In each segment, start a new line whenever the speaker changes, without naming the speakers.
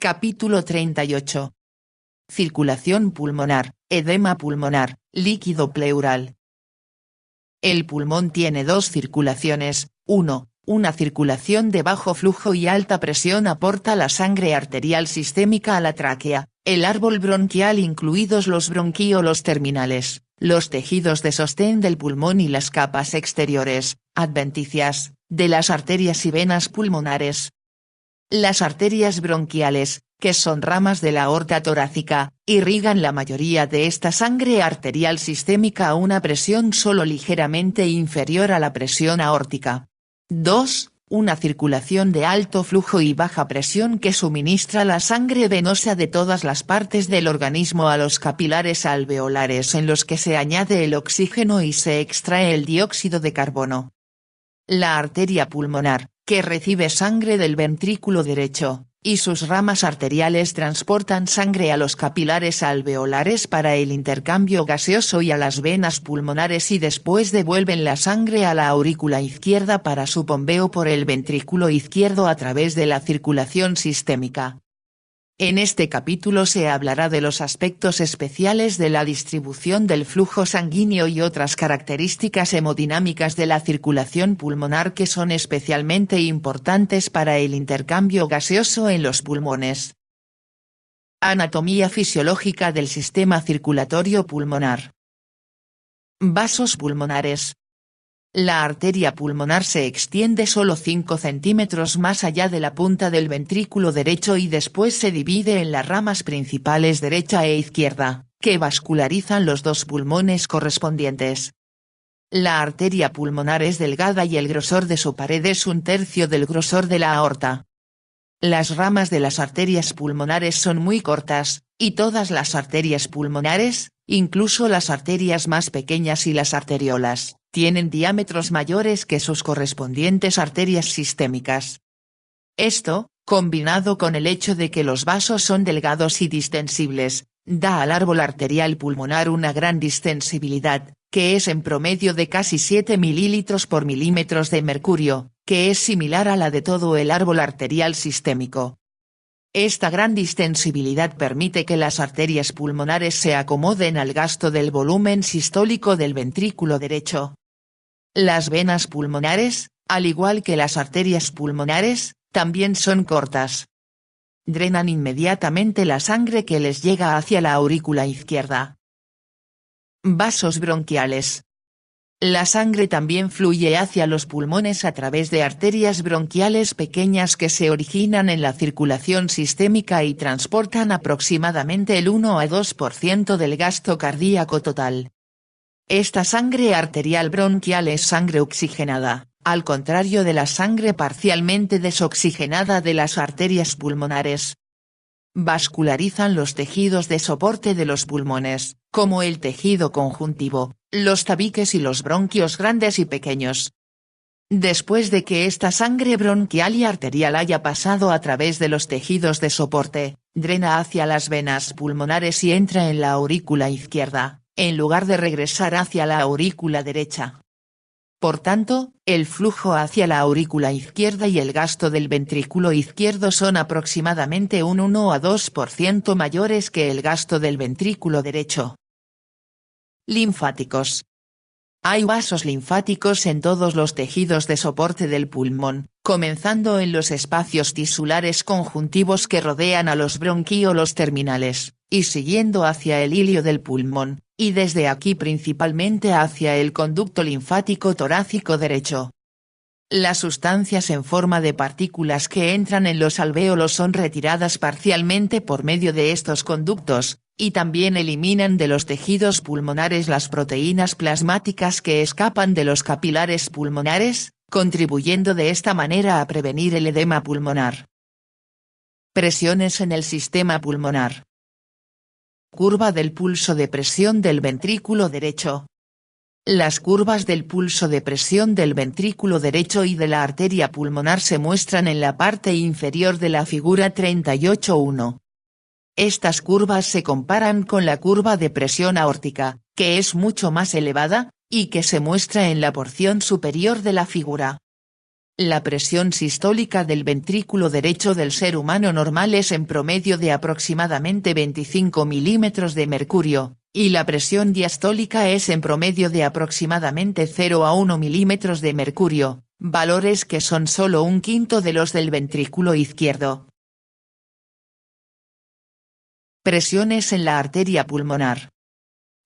Capítulo 38. Circulación pulmonar, edema pulmonar, líquido pleural. El pulmón tiene dos circulaciones. 1. Una circulación de bajo flujo y alta presión aporta la sangre arterial sistémica a la tráquea, el árbol bronquial incluidos los bronquíolos terminales, los tejidos de sostén del pulmón y las capas exteriores, adventicias, de las arterias y venas pulmonares. Las arterias bronquiales, que son ramas de la aorta torácica, irrigan la mayoría de esta sangre arterial sistémica a una presión solo ligeramente inferior a la presión aórtica. 2. Una circulación de alto flujo y baja presión que suministra la sangre venosa de todas las partes del organismo a los capilares alveolares en los que se añade el oxígeno y se extrae el dióxido de carbono. La arteria pulmonar, que recibe sangre del ventrículo derecho, y sus ramas arteriales transportan sangre a los capilares alveolares para el intercambio gaseoso y a las venas pulmonares y después devuelven la sangre a la aurícula izquierda para su bombeo por el ventrículo izquierdo a través de la circulación sistémica. En este capítulo se hablará de los aspectos especiales de la distribución del flujo sanguíneo y otras características hemodinámicas de la circulación pulmonar que son especialmente importantes para el intercambio gaseoso en los pulmones. Anatomía fisiológica del sistema circulatorio pulmonar. Vasos pulmonares. La arteria pulmonar se extiende solo 5 centímetros más allá de la punta del ventrículo derecho y después se divide en las ramas principales derecha e izquierda, que vascularizan los dos pulmones correspondientes. La arteria pulmonar es delgada y el grosor de su pared es 1/3 del grosor de la aorta. Las ramas de las arterias pulmonares son muy cortas, y todas las arterias pulmonares, incluso las arterias más pequeñas y las arteriolas, tienen diámetros mayores que sus correspondientes arterias sistémicas. Esto, combinado con el hecho de que los vasos son delgados y distensibles, da al árbol arterial pulmonar una gran distensibilidad, que es en promedio de casi 7 mililitros por milímetros de mercurio, que es similar a la de todo el árbol arterial sistémico. Esta gran distensibilidad permite que las arterias pulmonares se acomoden al gasto del volumen sistólico del ventrículo derecho. Las venas pulmonares, al igual que las arterias pulmonares, también son cortas. Drenan inmediatamente la sangre que les llega hacia la aurícula izquierda. Vasos bronquiales. La sangre también fluye hacia los pulmones a través de arterias bronquiales pequeñas que se originan en la circulación sistémica y transportan aproximadamente el 1 a 2% del gasto cardíaco total. Esta sangre arterial bronquial es sangre oxigenada, al contrario de la sangre parcialmente desoxigenada de las arterias pulmonares. Vascularizan los tejidos de soporte de los pulmones, como el tejido conjuntivo, los tabiques y los bronquios grandes y pequeños. Después de que esta sangre bronquial y arterial haya pasado a través de los tejidos de soporte, drena hacia las venas pulmonares y entra en la aurícula izquierda, en lugar de regresar hacia la aurícula derecha. Por tanto, el flujo hacia la aurícula izquierda y el gasto del ventrículo izquierdo son aproximadamente un 1 a 2% mayores que el gasto del ventrículo derecho. Linfáticos. Hay vasos linfáticos en todos los tejidos de soporte del pulmón, comenzando en los espacios tisulares conjuntivos que rodean a los bronquíolos terminales, y siguiendo hacia el hilio del pulmón, y desde aquí principalmente hacia el conducto linfático torácico derecho. Las sustancias en forma de partículas que entran en los alvéolos son retiradas parcialmente por medio de estos conductos, y también eliminan de los tejidos pulmonares las proteínas plasmáticas que escapan de los capilares pulmonares, contribuyendo de esta manera a prevenir el edema pulmonar. Presiones en el sistema pulmonar. Curva del pulso de presión del ventrículo derecho. Las curvas del pulso de presión del ventrículo derecho y de la arteria pulmonar se muestran en la parte inferior de la figura 38.1. Estas curvas se comparan con la curva de presión aórtica, que es mucho más elevada, y que se muestra en la porción superior de la figura. La presión sistólica del ventrículo derecho del ser humano normal es en promedio de aproximadamente 25 milímetros de mercurio, y la presión diastólica es en promedio de aproximadamente 0 a 1 milímetros de mercurio, valores que son solo un quinto de los del ventrículo izquierdo. Presiones en la arteria pulmonar.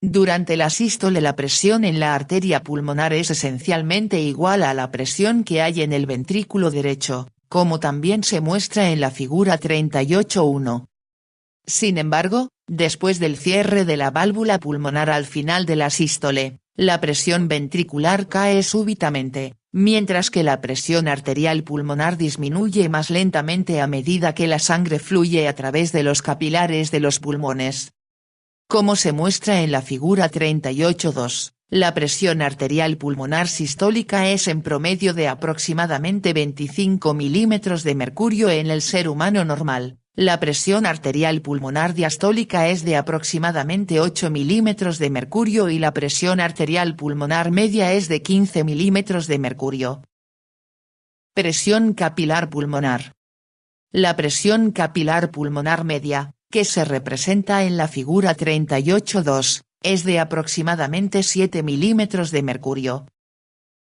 Durante la sístole la presión en la arteria pulmonar es esencialmente igual a la presión que hay en el ventrículo derecho, como también se muestra en la figura 38.1. Sin embargo, después del cierre de la válvula pulmonar al final de la sístole, la presión ventricular cae súbitamente, mientras que la presión arterial pulmonar disminuye más lentamente a medida que la sangre fluye a través de los capilares de los pulmones. Como se muestra en la figura 38.2, la presión arterial pulmonar sistólica es en promedio de aproximadamente 25 milímetros de mercurio en el ser humano normal, la presión arterial pulmonar diastólica es de aproximadamente 8 milímetros de mercurio y la presión arterial pulmonar media es de 15 milímetros de mercurio. Presión capilar pulmonar. La presión capilar pulmonar media, que se representa en la figura 38.2, es de aproximadamente 7 milímetros de mercurio.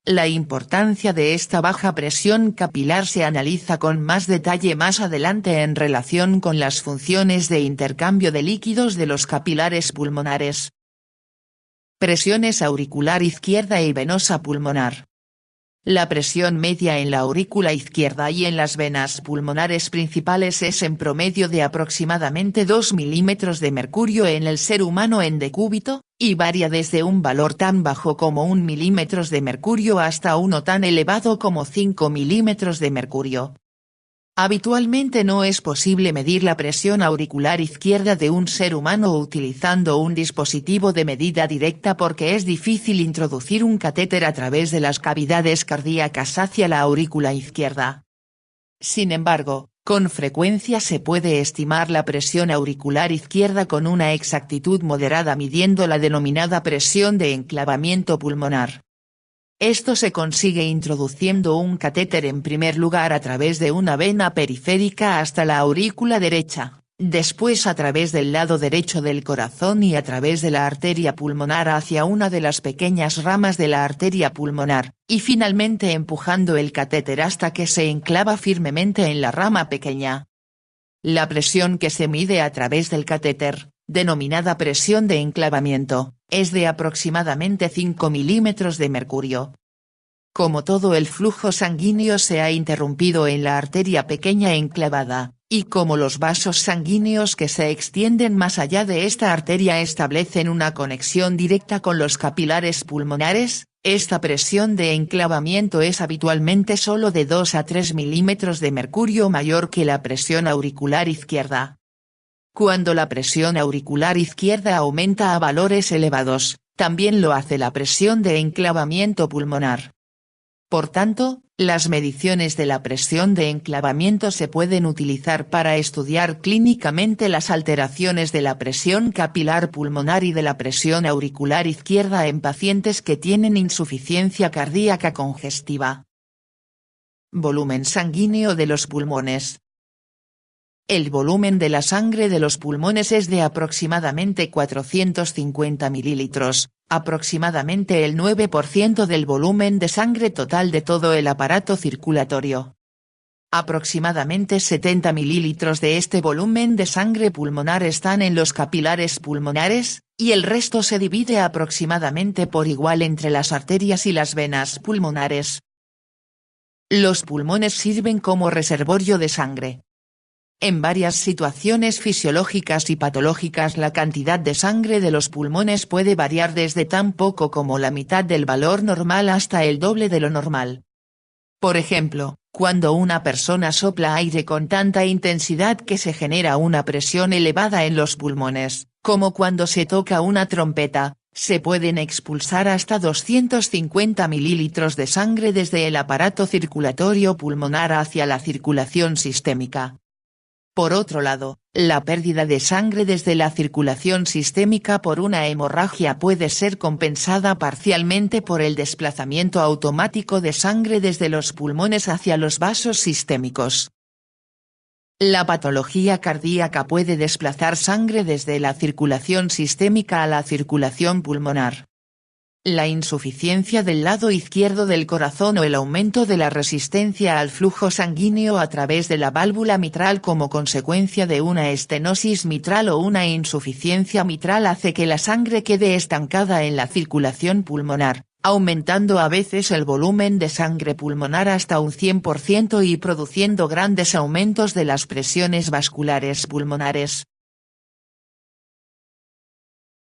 La importancia de esta baja presión capilar se analiza con más detalle más adelante en relación con las funciones de intercambio de líquidos de los capilares pulmonares. Presiones auricular izquierda y venosa pulmonar. La presión media en la aurícula izquierda y en las venas pulmonares principales es en promedio de aproximadamente 2 milímetros de mercurio en el ser humano en decúbito, y varía desde un valor tan bajo como 1 milímetros de mercurio hasta uno tan elevado como 5 milímetros de mercurio. Habitualmente no es posible medir la presión auricular izquierda de un ser humano utilizando un dispositivo de medida directa porque es difícil introducir un catéter a través de las cavidades cardíacas hacia la aurícula izquierda. Sin embargo, con frecuencia se puede estimar la presión auricular izquierda con una exactitud moderada midiendo la denominada presión de enclavamiento pulmonar. Esto se consigue introduciendo un catéter en primer lugar a través de una vena periférica hasta la aurícula derecha, después a través del lado derecho del corazón y a través de la arteria pulmonar hacia una de las pequeñas ramas de la arteria pulmonar, y finalmente empujando el catéter hasta que se enclava firmemente en la rama pequeña. La presión que se mide a través del catéter, denominada presión de enclavamiento, es de aproximadamente 5 milímetros de mercurio. Como todo el flujo sanguíneo se ha interrumpido en la arteria pequeña enclavada, y como los vasos sanguíneos que se extienden más allá de esta arteria establecen una conexión directa con los capilares pulmonares, esta presión de enclavamiento es habitualmente solo de 2 a 3 milímetros de mercurio mayor que la presión auricular izquierda. Cuando la presión auricular izquierda aumenta a valores elevados, también lo hace la presión de enclavamiento pulmonar. Por tanto, las mediciones de la presión de enclavamiento se pueden utilizar para estudiar clínicamente las alteraciones de la presión capilar pulmonar y de la presión auricular izquierda en pacientes que tienen insuficiencia cardíaca congestiva. Volumen sanguíneo de los pulmones. El volumen de la sangre de los pulmones es de aproximadamente 450 mililitros, aproximadamente el 9% del volumen de sangre total de todo el aparato circulatorio. Aproximadamente 70 mililitros de este volumen de sangre pulmonar están en los capilares pulmonares, y el resto se divide aproximadamente por igual entre las arterias y las venas pulmonares. Los pulmones sirven como reservorio de sangre. En varias situaciones fisiológicas y patológicas la cantidad de sangre de los pulmones puede variar desde tan poco como la mitad del valor normal hasta el doble de lo normal. Por ejemplo, cuando una persona sopla aire con tanta intensidad que se genera una presión elevada en los pulmones, como cuando se toca una trompeta, se pueden expulsar hasta 250 mililitros de sangre desde el aparato circulatorio pulmonar hacia la circulación sistémica. Por otro lado, la pérdida de sangre desde la circulación sistémica por una hemorragia puede ser compensada parcialmente por el desplazamiento automático de sangre desde los pulmones hacia los vasos sistémicos. La patología cardíaca puede desplazar sangre desde la circulación sistémica a la circulación pulmonar. La insuficiencia del lado izquierdo del corazón o el aumento de la resistencia al flujo sanguíneo a través de la válvula mitral como consecuencia de una estenosis mitral o una insuficiencia mitral hace que la sangre quede estancada en la circulación pulmonar, aumentando a veces el volumen de sangre pulmonar hasta un 100% y produciendo grandes aumentos de las presiones vasculares pulmonares.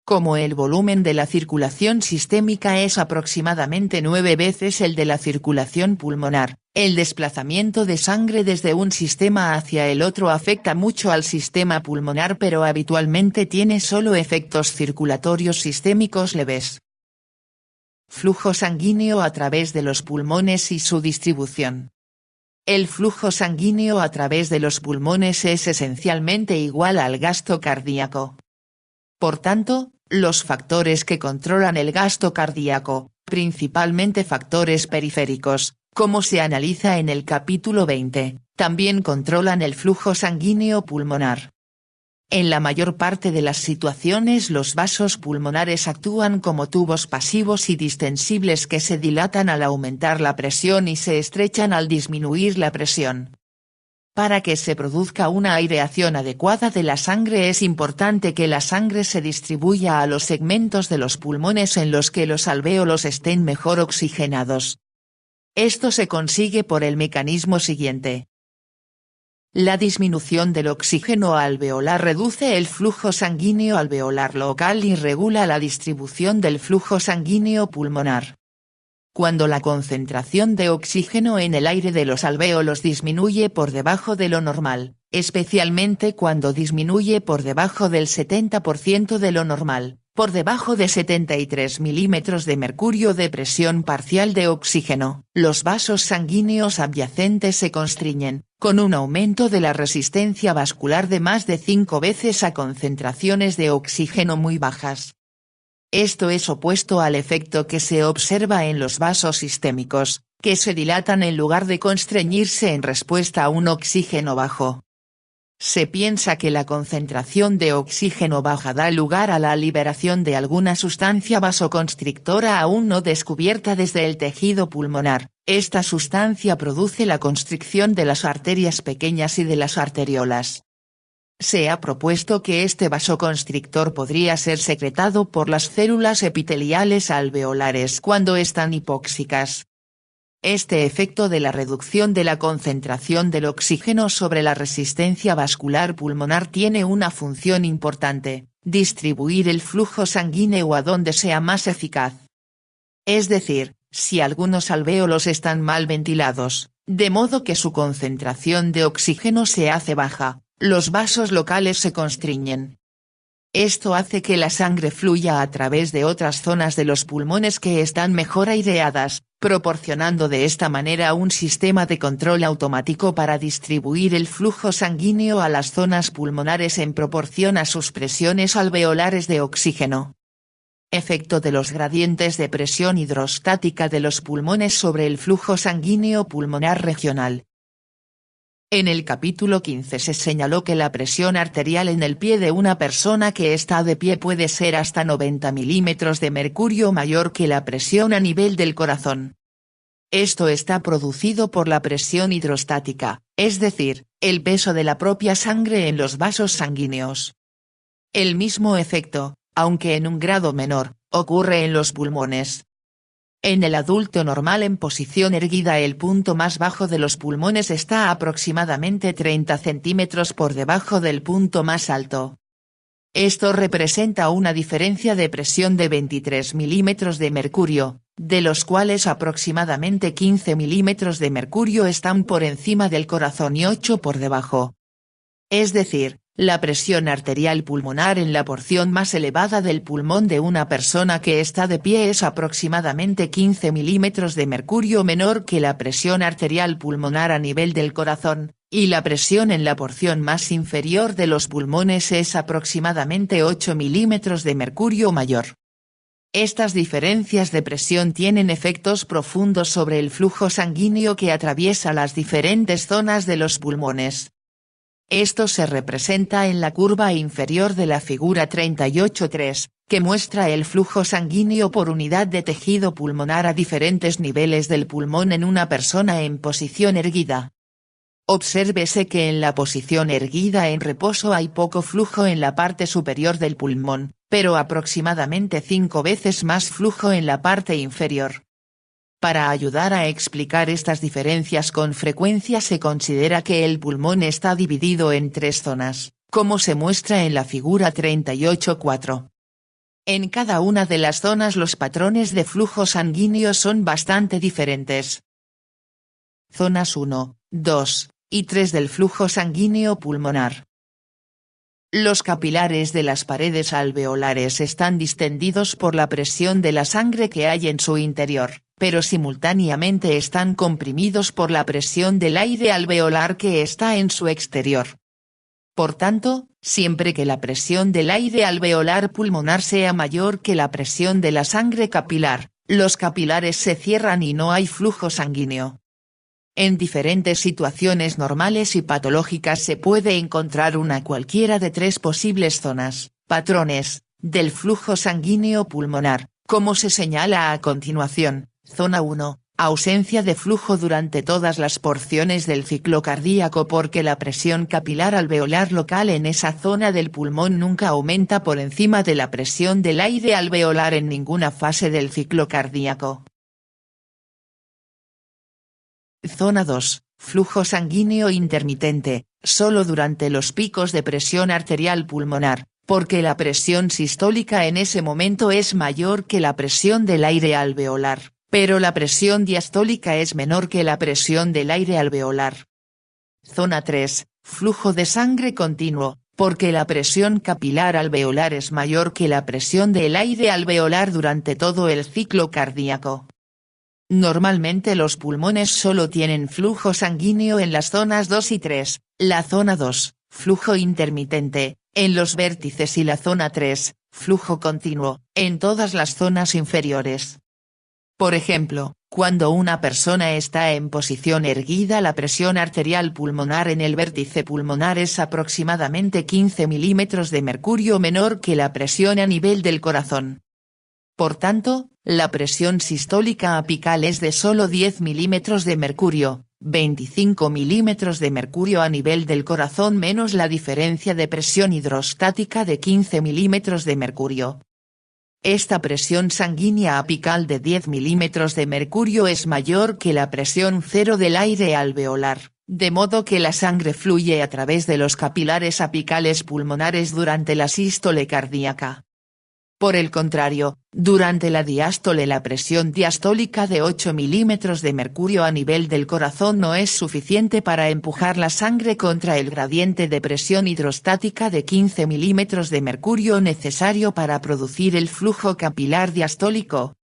Como el volumen de la circulación sistémica es aproximadamente 9 veces el de la circulación pulmonar, el desplazamiento de sangre desde un sistema hacia el otro afecta mucho al sistema pulmonar pero habitualmente tiene solo efectos circulatorios sistémicos leves. Flujo sanguíneo a través de los pulmones y su distribución. El flujo sanguíneo a través de los pulmones es esencialmente igual al gasto cardíaco. Por tanto, los factores que controlan el gasto cardíaco, principalmente factores periféricos, como se analiza en el capítulo 20, también controlan el flujo sanguíneo pulmonar. En la mayor parte de las situaciones los vasos pulmonares actúan como tubos pasivos y distensibles que se dilatan al aumentar la presión y se estrechan al disminuir la presión. Para que se produzca una aireación adecuada de la sangre es importante que la sangre se distribuya a los segmentos de los pulmones en los que los alvéolos estén mejor oxigenados. Esto se consigue por el mecanismo siguiente. La disminución del oxígeno alveolar reduce el flujo sanguíneo alveolar local y regula la distribución del flujo sanguíneo pulmonar. Cuando la concentración de oxígeno en el aire de los alvéolos disminuye por debajo de lo normal, especialmente cuando disminuye por debajo del 70% de lo normal, por debajo de 73 milímetros de mercurio de presión parcial de oxígeno, los vasos sanguíneos adyacentes se constriñen, con un aumento de la resistencia vascular de más de 5 veces a concentraciones de oxígeno muy bajas. Esto es opuesto al efecto que se observa en los vasos sistémicos, que se dilatan en lugar de constreñirse en respuesta a un oxígeno bajo. Se piensa que la concentración de oxígeno baja da lugar a la liberación de alguna sustancia vasoconstrictora aún no descubierta desde el tejido pulmonar. Esta sustancia produce la constricción de las arterias pequeñas y de las arteriolas. Se ha propuesto que este vasoconstrictor podría ser secretado por las células epiteliales alveolares cuando están hipóxicas. Este efecto de la reducción de la concentración del oxígeno sobre la resistencia vascular pulmonar tiene una función importante: distribuir el flujo sanguíneo a donde sea más eficaz. Es decir, si algunos alvéolos están mal ventilados, de modo que su concentración de oxígeno se hace baja, los vasos locales se constriñen. Esto hace que la sangre fluya a través de otras zonas de los pulmones que están mejor aireadas, proporcionando de esta manera un sistema de control automático para distribuir el flujo sanguíneo a las zonas pulmonares en proporción a sus presiones alveolares de oxígeno. Efecto de los gradientes de presión hidrostática de los pulmones sobre el flujo sanguíneo pulmonar regional. En el capítulo 15 se señaló que la presión arterial en el pie de una persona que está de pie puede ser hasta 90 milímetros de mercurio mayor que la presión a nivel del corazón. Esto está producido por la presión hidrostática, es decir, el peso de la propia sangre en los vasos sanguíneos. El mismo efecto, aunque en un grado menor, ocurre en los pulmones. En el adulto normal en posición erguida el punto más bajo de los pulmones está aproximadamente 30 centímetros por debajo del punto más alto. Esto representa una diferencia de presión de 23 milímetros de mercurio, de los cuales aproximadamente 15 milímetros de mercurio están por encima del corazón y 8 por debajo. Es decir, la presión arterial pulmonar en la porción más elevada del pulmón de una persona que está de pie es aproximadamente 15 milímetros de mercurio menor que la presión arterial pulmonar a nivel del corazón, y la presión en la porción más inferior de los pulmones es aproximadamente 8 milímetros de mercurio mayor. Estas diferencias de presión tienen efectos profundos sobre el flujo sanguíneo que atraviesa las diferentes zonas de los pulmones. Esto se representa en la curva inferior de la figura 38.3, que muestra el flujo sanguíneo por unidad de tejido pulmonar a diferentes niveles del pulmón en una persona en posición erguida. Obsérvese que en la posición erguida en reposo hay poco flujo en la parte superior del pulmón, pero aproximadamente 5 veces más flujo en la parte inferior. Para ayudar a explicar estas diferencias con frecuencia se considera que el pulmón está dividido en 3 zonas, como se muestra en la figura 38.4. En cada una de las zonas los patrones de flujo sanguíneo son bastante diferentes. Zonas 1, 2 y 3 del flujo sanguíneo pulmonar. Los capilares de las paredes alveolares están distendidos por la presión de la sangre que hay en su interior, pero simultáneamente están comprimidos por la presión del aire alveolar que está en su exterior. Por tanto, siempre que la presión del aire alveolar pulmonar sea mayor que la presión de la sangre capilar, los capilares se cierran y no hay flujo sanguíneo. En diferentes situaciones normales y patológicas se puede encontrar una cualquiera de 3 posibles zonas, patrones, del flujo sanguíneo pulmonar, como se señala a continuación. Zona 1, ausencia de flujo durante todas las porciones del ciclo cardíaco porque la presión capilar alveolar local en esa zona del pulmón nunca aumenta por encima de la presión del aire alveolar en ninguna fase del ciclo cardíaco. Zona 2, flujo sanguíneo intermitente, solo durante los picos de presión arterial pulmonar, porque la presión sistólica en ese momento es mayor que la presión del aire alveolar, pero la presión diastólica es menor que la presión del aire alveolar. Zona 3, flujo de sangre continuo, porque la presión capilar alveolar es mayor que la presión del aire alveolar durante todo el ciclo cardíaco. Normalmente los pulmones solo tienen flujo sanguíneo en las zonas 2 y 3, la zona 2, flujo intermitente, en los vértices y la zona 3, flujo continuo, en todas las zonas inferiores. Por ejemplo, cuando una persona está en posición erguida la presión arterial pulmonar en el vértice pulmonar es aproximadamente 15 milímetros de mercurio menor que la presión a nivel del corazón. Por tanto, la presión sistólica apical es de solo 10 milímetros de mercurio, 25 milímetros de mercurio a nivel del corazón menos la diferencia de presión hidrostática de 15 milímetros de mercurio. Esta presión sanguínea apical de 10 milímetros de mercurio es mayor que la presión cero del aire alveolar, de modo que la sangre fluye a través de los capilares apicales pulmonares durante la sístole cardíaca. Por el contrario, durante la diástole la presión diastólica de 8 milímetros de mercurio a nivel del corazón no es suficiente para empujar la sangre contra el gradiente de presión hidrostática de 15 milímetros de mercurio necesario para producir el flujo capilar diastólico.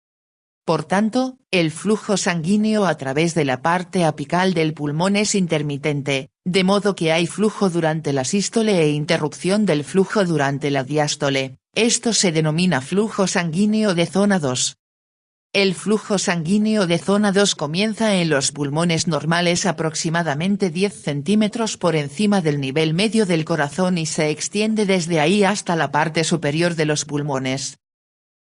Por tanto, el flujo sanguíneo a través de la parte apical del pulmón es intermitente, de modo que hay flujo durante la sístole e interrupción del flujo durante la diástole. Esto se denomina flujo sanguíneo de zona 2. El flujo sanguíneo de zona 2 comienza en los pulmones normales aproximadamente 10 centímetros por encima del nivel medio del corazón y se extiende desde ahí hasta la parte superior de los pulmones.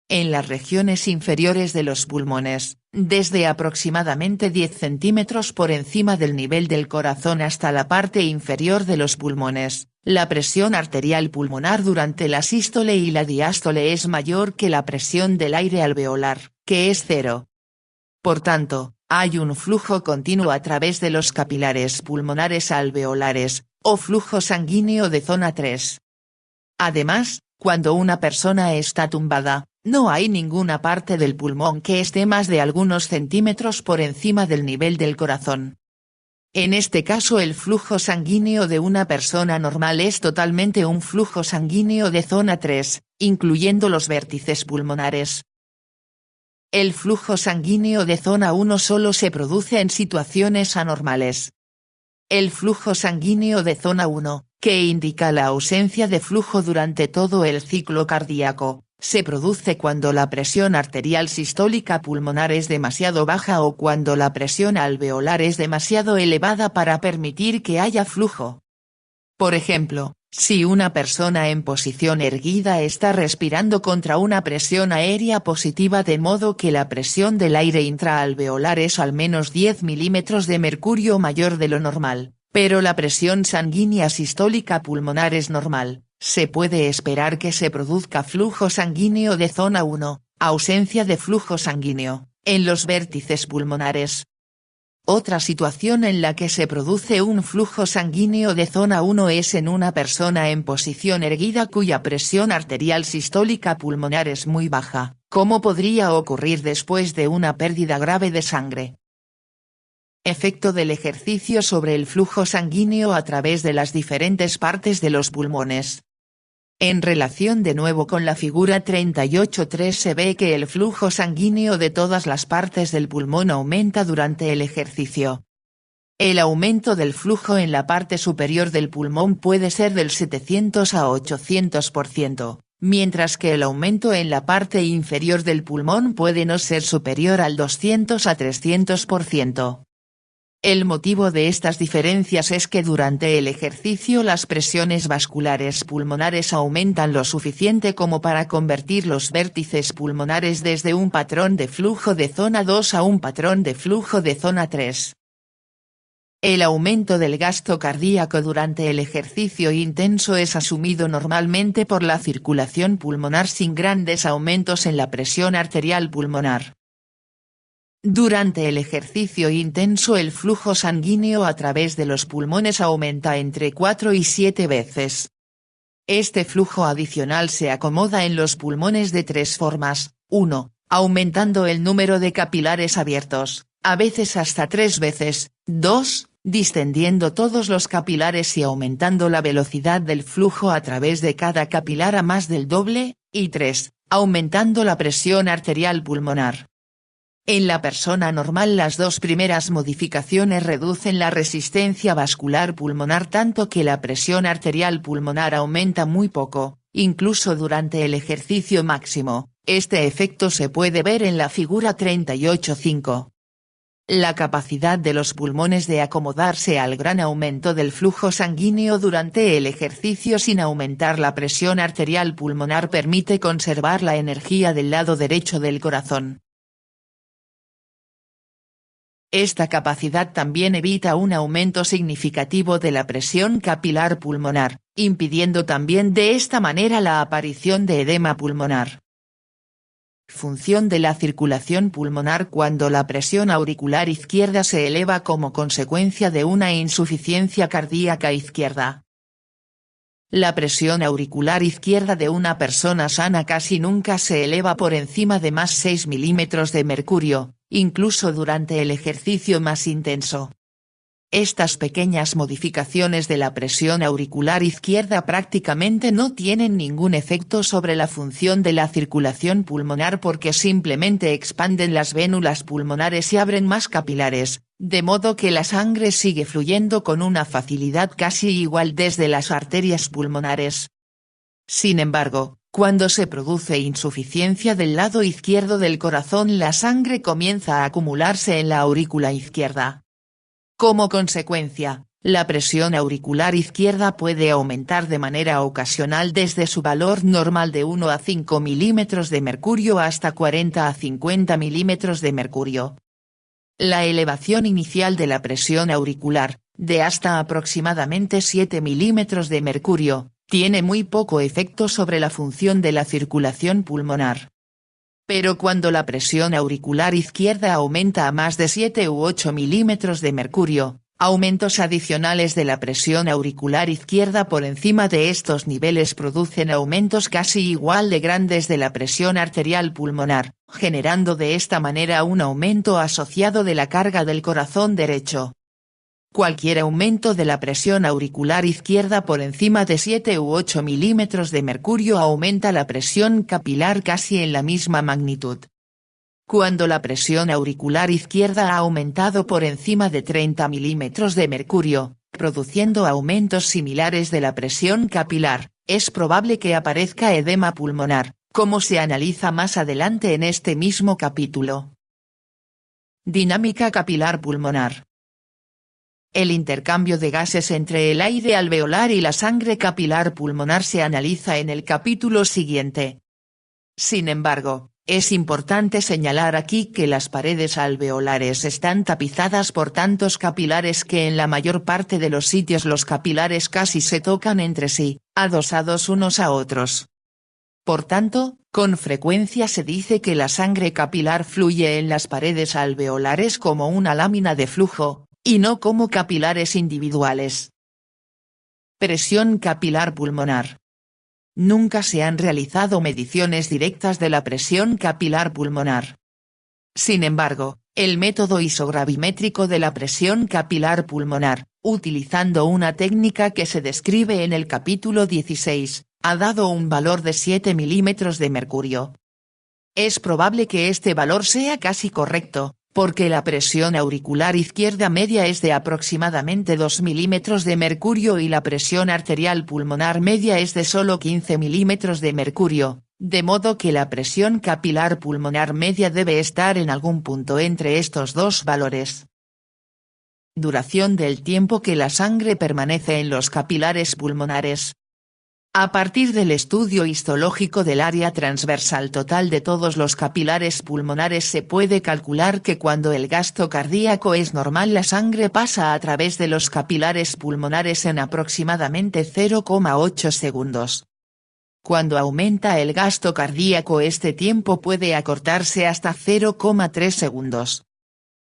En las regiones inferiores de los pulmones, desde aproximadamente 10 centímetros por encima del nivel del corazón hasta la parte inferior de los pulmones, la presión arterial pulmonar durante la sístole y la diástole es mayor que la presión del aire alveolar, que es cero. Por tanto, hay un flujo continuo a través de los capilares pulmonares alveolares, o flujo sanguíneo de zona 3. Además, cuando una persona está tumbada, no hay ninguna parte del pulmón que esté más de algunos centímetros por encima del nivel del corazón. En este caso el flujo sanguíneo de una persona normal es totalmente un flujo sanguíneo de zona 3, incluyendo los vértices pulmonares. El flujo sanguíneo de zona 1 solo se produce en situaciones anormales. El flujo sanguíneo de zona 1, que indica la ausencia de flujo durante todo el ciclo cardíaco, se produce cuando la presión arterial sistólica pulmonar es demasiado baja o cuando la presión alveolar es demasiado elevada para permitir que haya flujo. Por ejemplo, si una persona en posición erguida está respirando contra una presión aérea positiva de modo que la presión del aire intraalveolar es al menos 10 milímetros de mercurio mayor de lo normal, pero la presión sanguínea sistólica pulmonar es normal, se puede esperar que se produzca flujo sanguíneo de zona 1, ausencia de flujo sanguíneo, en los vértices pulmonares. Otra situación en la que se produce un flujo sanguíneo de zona 1 es en una persona en posición erguida cuya presión arterial sistólica pulmonar es muy baja, como podría ocurrir después de una pérdida grave de sangre. Efecto del ejercicio sobre el flujo sanguíneo a través de las diferentes partes de los pulmones. En relación de nuevo con la figura 38.3 se ve que el flujo sanguíneo de todas las partes del pulmón aumenta durante el ejercicio. El aumento del flujo en la parte superior del pulmón puede ser del 700 a 800%, mientras que el aumento en la parte inferior del pulmón puede no ser superior al 200 a 300%. El motivo de estas diferencias es que durante el ejercicio las presiones vasculares pulmonares aumentan lo suficiente como para convertir los vértices pulmonares desde un patrón de flujo de zona 2 a un patrón de flujo de zona 3. El aumento del gasto cardíaco durante el ejercicio intenso es asumido normalmente por la circulación pulmonar sin grandes aumentos en la presión arterial pulmonar. Durante el ejercicio intenso el flujo sanguíneo a través de los pulmones aumenta entre 4 y 7 veces. Este flujo adicional se acomoda en los pulmones de tres formas: 1, aumentando el número de capilares abiertos, a veces hasta 3 veces; 2, distendiendo todos los capilares y aumentando la velocidad del flujo a través de cada capilar a más del doble; y 3, aumentando la presión arterial pulmonar. En la persona normal las dos primeras modificaciones reducen la resistencia vascular pulmonar tanto que la presión arterial pulmonar aumenta muy poco, incluso durante el ejercicio máximo. Este efecto se puede ver en la figura 38.5. La capacidad de los pulmones de acomodarse al gran aumento del flujo sanguíneo durante el ejercicio sin aumentar la presión arterial pulmonar permite conservar la energía del lado derecho del corazón. Esta capacidad también evita un aumento significativo de la presión capilar pulmonar, impidiendo también de esta manera la aparición de edema pulmonar. Función de la circulación pulmonar cuando la presión auricular izquierda se eleva como consecuencia de una insuficiencia cardíaca izquierda. La presión auricular izquierda de una persona sana casi nunca se eleva por encima de más 6 milímetros de mercurio, incluso durante el ejercicio más intenso. Estas pequeñas modificaciones de la presión auricular izquierda prácticamente no tienen ningún efecto sobre la función de la circulación pulmonar porque simplemente expanden las vénulas pulmonares y abren más capilares, de modo que la sangre sigue fluyendo con una facilidad casi igual desde las arterias pulmonares. Sin embargo, cuando se produce insuficiencia del lado izquierdo del corazón la sangre comienza a acumularse en la aurícula izquierda. Como consecuencia, la presión auricular izquierda puede aumentar de manera ocasional desde su valor normal de 1 a 5 milímetros de mercurio hasta 40 a 50 milímetros de mercurio. La elevación inicial de la presión auricular, de hasta aproximadamente 7 milímetros de mercurio, tiene muy poco efecto sobre la función de la circulación pulmonar. Pero cuando la presión auricular izquierda aumenta a más de 7 u 8 milímetros de mercurio, aumentos adicionales de la presión auricular izquierda por encima de estos niveles producen aumentos casi igual de grandes de la presión arterial pulmonar, generando de esta manera un aumento asociado de la carga del corazón derecho. Cualquier aumento de la presión auricular izquierda por encima de 7 u 8 milímetros de mercurio aumenta la presión capilar casi en la misma magnitud. Cuando la presión auricular izquierda ha aumentado por encima de 30 milímetros de mercurio, produciendo aumentos similares de la presión capilar. Es probable que aparezca edema pulmonar, como se analiza más adelante en este mismo capítulo. Dinámica capilar pulmonar. El intercambio de gases entre el aire alveolar y la sangre capilar pulmonar se analiza en el capítulo siguiente. Sin embargo, es importante señalar aquí que las paredes alveolares están tapizadas por tantos capilares que en la mayor parte de los sitios los capilares casi se tocan entre sí, adosados unos a otros. Por tanto, con frecuencia se dice que la sangre capilar fluye en las paredes alveolares como una lámina de flujo, y no como capilares individuales. Presión capilar pulmonar. Nunca se han realizado mediciones directas de la presión capilar pulmonar. Sin embargo, el método isogravimétrico de la presión capilar pulmonar, utilizando una técnica que se describe en el capítulo 16, ha dado un valor de 7 milímetros de mercurio. Es probable que este valor sea casi correcto, porque la presión auricular izquierda media es de aproximadamente 2 milímetros de mercurio y la presión arterial pulmonar media es de solo 15 milímetros de mercurio, de modo que la presión capilar pulmonar media debe estar en algún punto entre estos dos valores. Duración del tiempo que la sangre permanece en los capilares pulmonares. A partir del estudio histológico del área transversal total de todos los capilares pulmonares se puede calcular que cuando el gasto cardíaco es normal la sangre pasa a través de los capilares pulmonares en aproximadamente 0,8 segundos. Cuando aumenta el gasto cardíaco este tiempo puede acortarse hasta 0,3 segundos.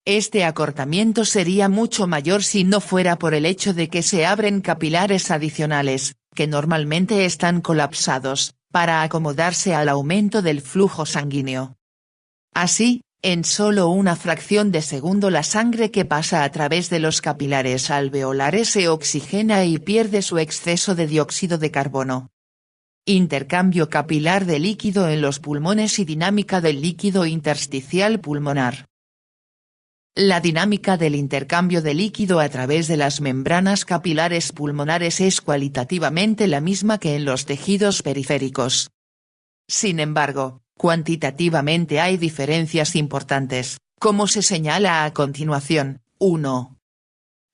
Este acortamiento sería mucho mayor si no fuera por el hecho de que se abren capilares adicionales, que normalmente están colapsados, para acomodarse al aumento del flujo sanguíneo. Así, en solo una fracción de segundo la sangre que pasa a través de los capilares alveolares se oxigena y pierde su exceso de dióxido de carbono. Intercambio capilar de líquido en los pulmones y dinámica del líquido intersticial pulmonar. La dinámica del intercambio de líquido a través de las membranas capilares pulmonares es cualitativamente la misma que en los tejidos periféricos. Sin embargo, cuantitativamente hay diferencias importantes, como se señala a continuación. 1.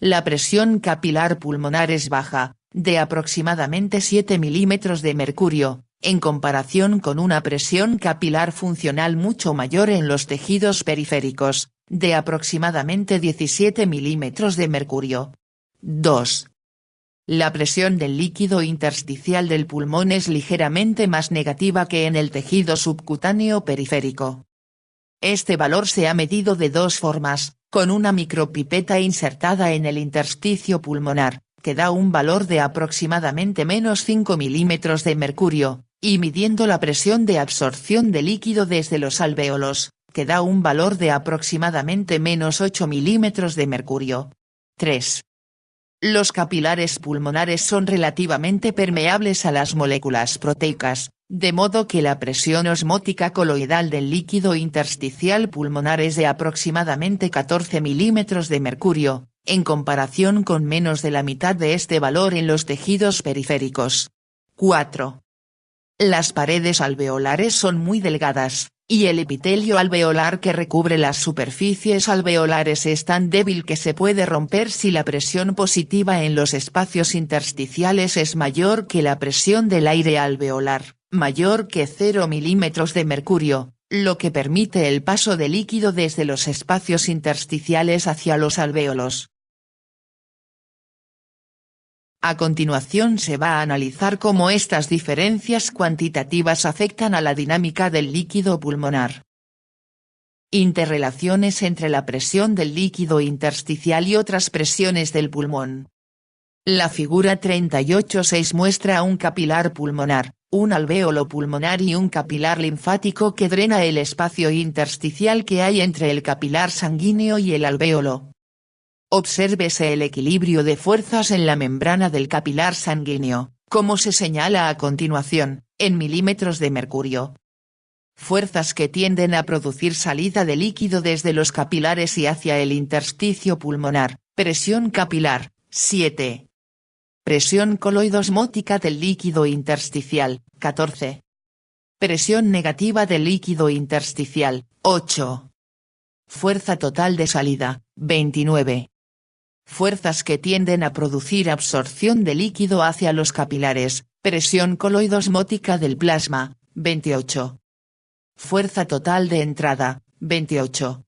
La presión capilar pulmonar es baja, de aproximadamente 7 milímetros de mercurio, en comparación con una presión capilar funcional mucho mayor en los tejidos periféricos, de aproximadamente 17 milímetros de mercurio. 2. La presión del líquido intersticial del pulmón es ligeramente más negativa que en el tejido subcutáneo periférico. Este valor se ha medido de dos formas, con una micropipeta insertada en el intersticio pulmonar, que da un valor de aproximadamente menos 5 milímetros de mercurio, y midiendo la presión de absorción de líquido desde los alvéolos, que da un valor de aproximadamente menos 8 milímetros de mercurio. 3. Los capilares pulmonares son relativamente permeables a las moléculas proteicas, de modo que la presión osmótica coloidal del líquido intersticial pulmonar es de aproximadamente 14 milímetros de mercurio, en comparación con menos de la mitad de este valor en los tejidos periféricos. 4. Las paredes alveolares son muy delgadas, y el epitelio alveolar que recubre las superficies alveolares es tan débil que se puede romper si la presión positiva en los espacios intersticiales es mayor que la presión del aire alveolar, mayor que 0 milímetros de mercurio, lo que permite el paso de líquido desde los espacios intersticiales hacia los alvéolos. A continuación se va a analizar cómo estas diferencias cuantitativas afectan a la dinámica del líquido pulmonar. Interrelaciones entre la presión del líquido intersticial y otras presiones del pulmón. La figura 38.6 muestra un capilar pulmonar, un alvéolo pulmonar y un capilar linfático que drena el espacio intersticial que hay entre el capilar sanguíneo y el alvéolo. Obsérvese el equilibrio de fuerzas en la membrana del capilar sanguíneo, como se señala a continuación, en milímetros de mercurio. Fuerzas que tienden a producir salida de líquido desde los capilares y hacia el intersticio pulmonar, presión capilar, 7. Presión coloidosmótica del líquido intersticial, 14. Presión negativa del líquido intersticial, 8. Fuerza total de salida, 29. Fuerzas que tienden a producir absorción de líquido hacia los capilares, presión coloidosmótica del plasma, 28. Fuerza total de entrada, 28.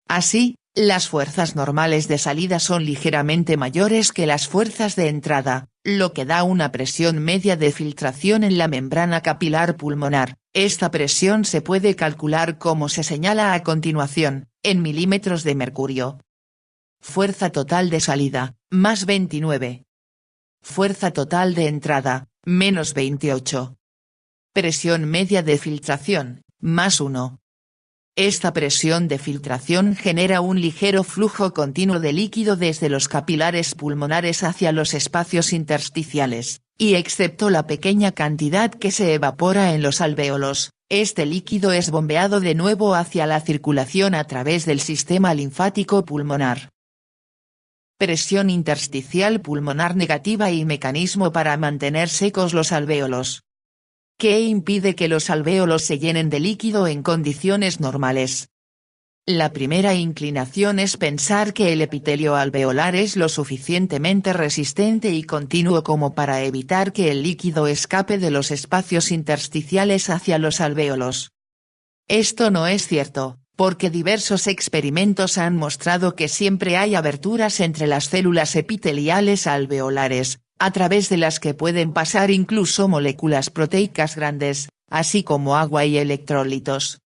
Así, las fuerzas normales de salida son ligeramente mayores que las fuerzas de entrada, lo que da una presión media de filtración en la membrana capilar pulmonar. Esta presión se puede calcular como se señala a continuación, en milímetros de mercurio. Fuerza total de salida, más 29. Fuerza total de entrada, menos 28. Presión media de filtración, más 1. Esta presión de filtración genera un ligero flujo continuo de líquido desde los capilares pulmonares hacia los espacios intersticiales, y excepto la pequeña cantidad que se evapora en los alvéolos, este líquido es bombeado de nuevo hacia la circulación a través del sistema linfático pulmonar. Presión intersticial pulmonar negativa y mecanismo para mantener secos los alvéolos. ¿Qué impide que los alvéolos se llenen de líquido en condiciones normales? La primera inclinación es pensar que el epitelio alveolar es lo suficientemente resistente y continuo como para evitar que el líquido escape de los espacios intersticiales hacia los alvéolos. Esto no es cierto, porque diversos experimentos han mostrado que siempre hay aberturas entre las células epiteliales alveolares, a través de las que pueden pasar incluso moléculas proteicas grandes, así como agua y electrolitos.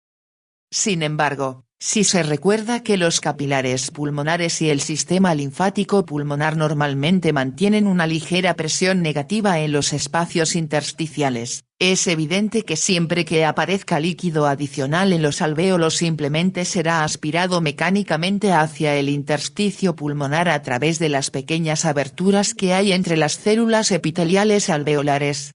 Sin embargo, si se recuerda que los capilares pulmonares y el sistema linfático pulmonar normalmente mantienen una ligera presión negativa en los espacios intersticiales, es evidente que siempre que aparezca líquido adicional en los alvéolos simplemente será aspirado mecánicamente hacia el intersticio pulmonar a través de las pequeñas aberturas que hay entre las células epiteliales alveolares.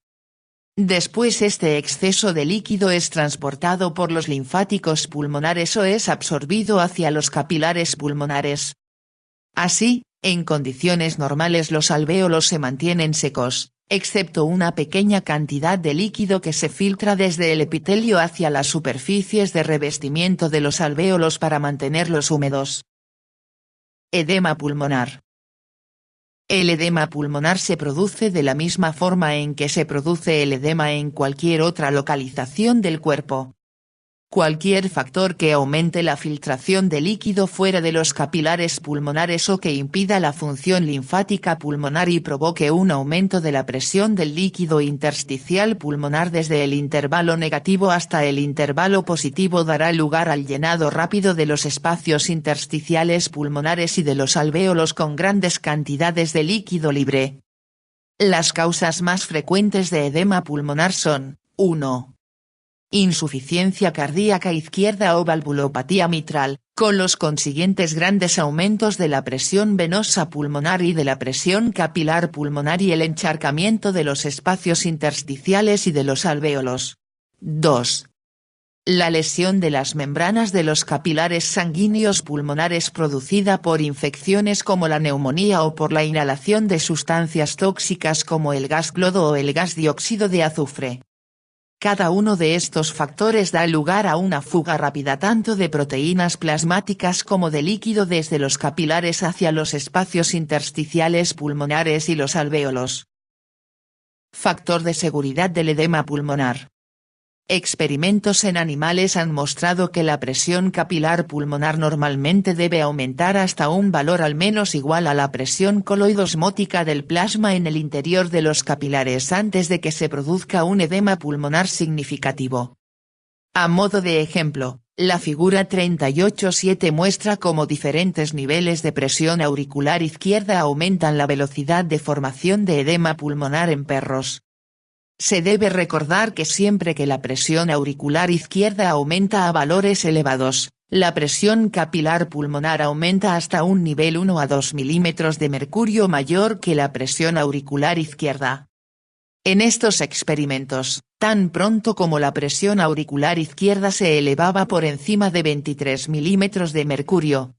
Después este exceso de líquido es transportado por los linfáticos pulmonares o es absorbido hacia los capilares pulmonares. Así, en condiciones normales los alvéolos se mantienen secos, excepto una pequeña cantidad de líquido que se filtra desde el epitelio hacia las superficies de revestimiento de los alvéolos para mantenerlos húmedos. Edema pulmonar. El edema pulmonar se produce de la misma forma en que se produce el edema en cualquier otra localización del cuerpo. Cualquier factor que aumente la filtración de líquido fuera de los capilares pulmonares o que impida la función linfática pulmonar y provoque un aumento de la presión del líquido intersticial pulmonar desde el intervalo negativo hasta el intervalo positivo dará lugar al llenado rápido de los espacios intersticiales pulmonares y de los alvéolos con grandes cantidades de líquido libre. Las causas más frecuentes de edema pulmonar son, 1. Insuficiencia cardíaca izquierda o valvulopatía mitral, con los consiguientes grandes aumentos de la presión venosa pulmonar y de la presión capilar pulmonar y el encharcamiento de los espacios intersticiales y de los alvéolos. 2. La lesión de las membranas de los capilares sanguíneos pulmonares producida por infecciones como la neumonía o por la inhalación de sustancias tóxicas como el gas clodo o el gas dióxido de azufre. Cada uno de estos factores da lugar a una fuga rápida tanto de proteínas plasmáticas como de líquido desde los capilares hacia los espacios intersticiales pulmonares y los alvéolos. Factor de seguridad del edema pulmonar. Experimentos en animales han mostrado que la presión capilar pulmonar normalmente debe aumentar hasta un valor al menos igual a la presión coloidosmótica del plasma en el interior de los capilares antes de que se produzca un edema pulmonar significativo. A modo de ejemplo, la figura 38.7 muestra cómo diferentes niveles de presión auricular izquierda aumentan la velocidad de formación de edema pulmonar en perros. Se debe recordar que siempre que la presión auricular izquierda aumenta a valores elevados, la presión capilar pulmonar aumenta hasta un nivel 1 a 2 milímetros de mercurio mayor que la presión auricular izquierda. En estos experimentos, tan pronto como la presión auricular izquierda se elevaba por encima de 23 milímetros de mercurio,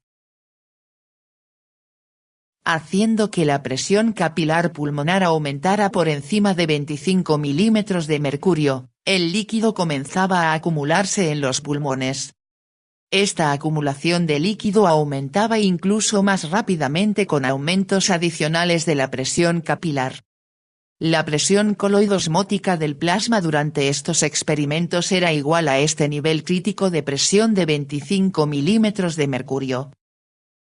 haciendo que la presión capilar pulmonar aumentara por encima de 25 milímetros de mercurio. El líquido comenzaba a acumularse en los pulmones. Esta acumulación de líquido aumentaba incluso más rápidamente con aumentos adicionales de la presión capilar. La presión coloidosmótica del plasma durante estos experimentos era igual a este nivel crítico de presión de 25 milímetros de mercurio.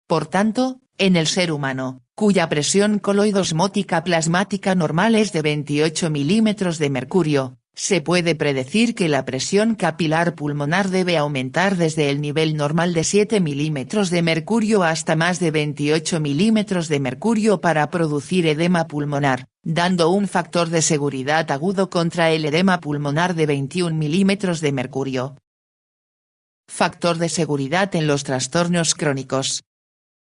Por tanto, en el ser humano, cuya presión coloidosmótica plasmática normal es de 28 milímetros de mercurio, se puede predecir que la presión capilar pulmonar debe aumentar desde el nivel normal de 7 milímetros de mercurio hasta más de 28 milímetros de mercurio para producir edema pulmonar, dando un factor de seguridad agudo contra el edema pulmonar de 21 milímetros de mercurio. Factor de seguridad en los trastornos crónicos.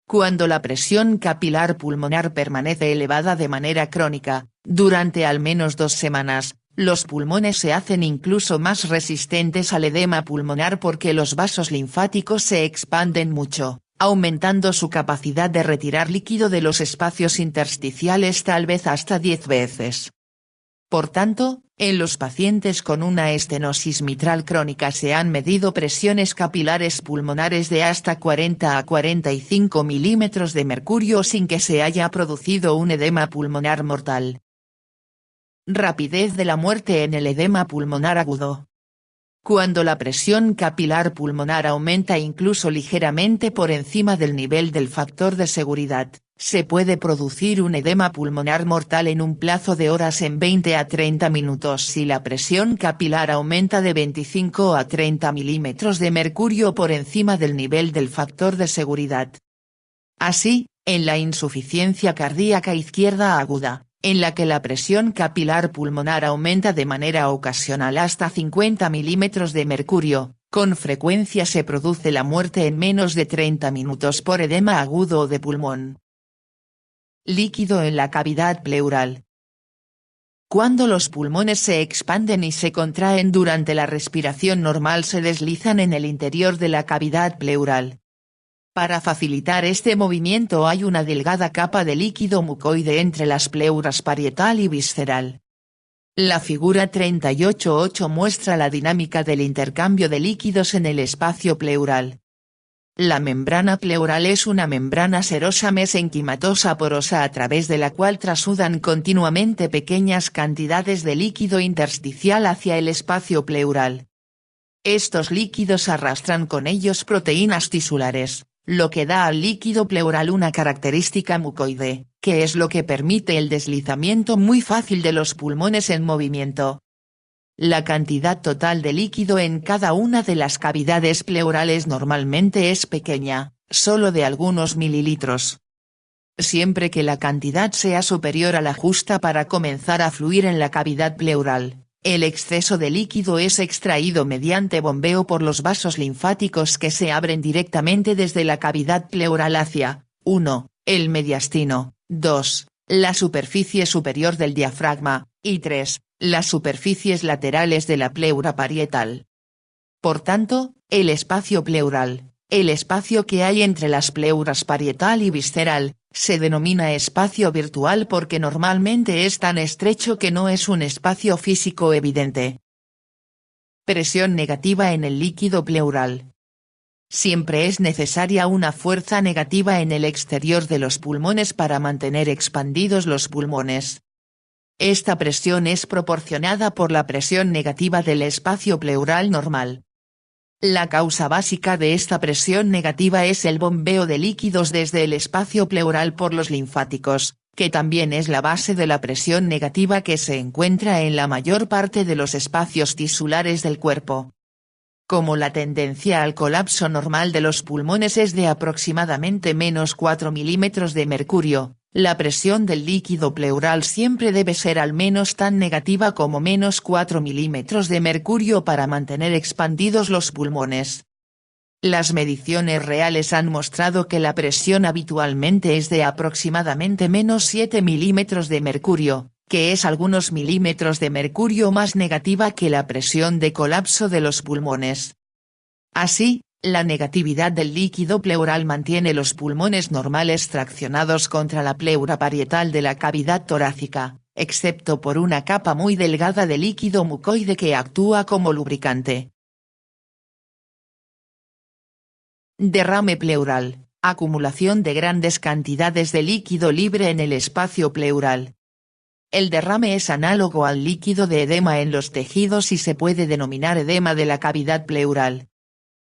Cuando la presión capilar pulmonar permanece elevada de manera crónica, durante al menos 2 semanas, los pulmones se hacen incluso más resistentes al edema pulmonar porque los vasos linfáticos se expanden mucho, aumentando su capacidad de retirar líquido de los espacios intersticiales tal vez hasta 10 veces. Por tanto, en los pacientes con una estenosis mitral crónica se han medido presiones capilares pulmonares de hasta 40 a 45 milímetros de mercurio sin que se haya producido un edema pulmonar mortal. Rapidez de la muerte en el edema pulmonar agudo. Cuando la presión capilar pulmonar aumenta incluso ligeramente por encima del nivel del factor de seguridad, se puede producir un edema pulmonar mortal en un plazo de horas en 20 a 30 minutos si la presión capilar aumenta de 25 a 30 milímetros de mercurio por encima del nivel del factor de seguridad. Así, en la insuficiencia cardíaca izquierda aguda, en la que la presión capilar pulmonar aumenta de manera ocasional hasta 50 milímetros de mercurio, con frecuencia se produce la muerte en menos de 30 minutos por edema agudo de pulmón. Líquido en la cavidad pleural. Cuando los pulmones se expanden y se contraen durante la respiración normal se deslizan en el interior de la cavidad pleural. Para facilitar este movimiento hay una delgada capa de líquido mucoide entre las pleuras parietal y visceral. La figura 38.8 muestra la dinámica del intercambio de líquidos en el espacio pleural. La membrana pleural es una membrana serosa mesenquimatosa porosa a través de la cual trasudan continuamente pequeñas cantidades de líquido intersticial hacia el espacio pleural. Estos líquidos arrastran con ellos proteínas tisulares, lo que da al líquido pleural una característica mucoide, que es lo que permite el deslizamiento muy fácil de los pulmones en movimiento. La cantidad total de líquido en cada una de las cavidades pleurales normalmente es pequeña, solo de algunos mililitros. Siempre que la cantidad sea superior a la justa para comenzar a fluir en la cavidad pleural, el exceso de líquido es extraído mediante bombeo por los vasos linfáticos que se abren directamente desde la cavidad pleural hacia, 1, el mediastino, 2, la superficie superior del diafragma, y 3, las superficies laterales de la pleura parietal. Por tanto, el espacio pleural, el espacio que hay entre las pleuras parietal y visceral, se denomina espacio virtual porque normalmente es tan estrecho que no es un espacio físico evidente. Presión negativa en el líquido pleural. Siempre es necesaria una fuerza negativa en el exterior de los pulmones para mantener expandidos los pulmones. Esta presión es proporcionada por la presión negativa del espacio pleural normal. La causa básica de esta presión negativa es el bombeo de líquidos desde el espacio pleural por los linfáticos, que también es la base de la presión negativa que se encuentra en la mayor parte de los espacios tisulares del cuerpo. Como la tendencia al colapso normal de los pulmones es de aproximadamente menos 4 milímetros de mercurio, la presión del líquido pleural siempre debe ser al menos tan negativa como menos 4 milímetros de mercurio para mantener expandidos los pulmones. Las mediciones reales han mostrado que la presión habitualmente es de aproximadamente menos 7 milímetros de mercurio, que es algunos milímetros de mercurio más negativa que la presión de colapso de los pulmones. Así, La negatividad del líquido pleural mantiene los pulmones normales traccionados contra la pleura parietal de la cavidad torácica, excepto por una capa muy delgada de líquido mucoide que actúa como lubricante. Derrame pleural, acumulación de grandes cantidades de líquido libre en el espacio pleural. El derrame es análogo al líquido de edema en los tejidos y se puede denominar edema de la cavidad pleural.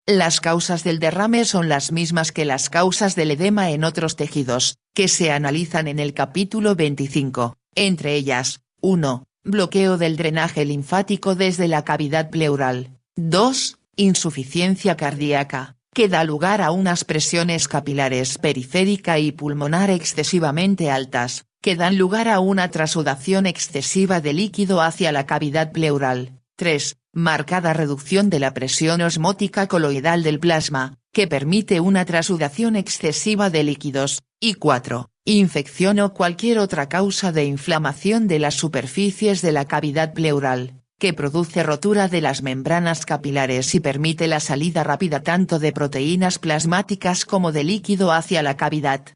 Las causas del derrame son las mismas que las causas del edema en otros tejidos, que se analizan en el capítulo 25, entre ellas, 1. Bloqueo del drenaje linfático desde la cavidad pleural, 2. Insuficiencia cardíaca, que da lugar a unas presiones capilares periférica y pulmonar excesivamente altas, que dan lugar a una trasudación excesiva de líquido hacia la cavidad pleural. 3. Marcada reducción de la presión osmótica coloidal del plasma, que permite una trasudación excesiva de líquidos. Y 4. Infección o cualquier otra causa de inflamación de las superficies de la cavidad pleural, que produce rotura de las membranas capilares y permite la salida rápida tanto de proteínas plasmáticas como de líquido hacia la cavidad.